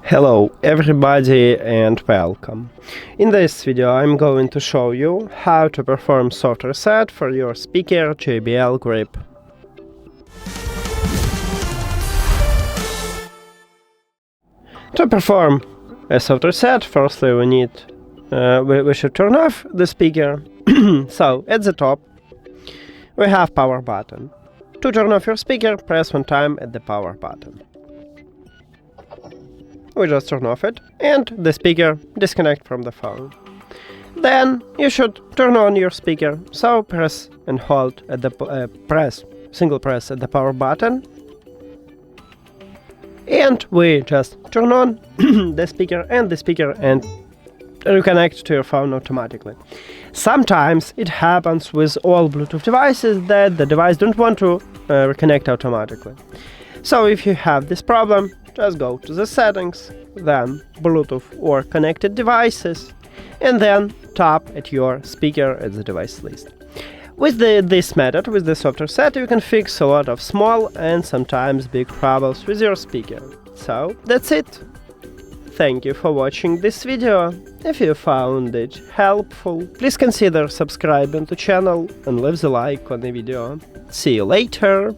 Hello everybody and welcome. In this video I'm going to show you how to perform soft reset for your speaker JBL Grip. To perform a soft reset, firstly we should turn off the speaker. So at the top we have power button. To turn off your speaker, press one time at the power button. We just turn off it, and the speaker disconnect from the phone. Then you should turn on your speaker, so press and hold at the single press at the power button, and we just turn on the speaker and reconnect to your phone automatically. Sometimes it happens with all Bluetooth devices that the device don't want to reconnect automatically. So if you have this problem, just go to the settings, then Bluetooth or connected devices, and then tap at your speaker at the device list. With this method, with the soft reset, you can fix a lot of small and sometimes big troubles with your speaker. So that's it. Thank you for watching this video. If you found it helpful, please consider subscribing to the channel and leave the like on the video. See you later!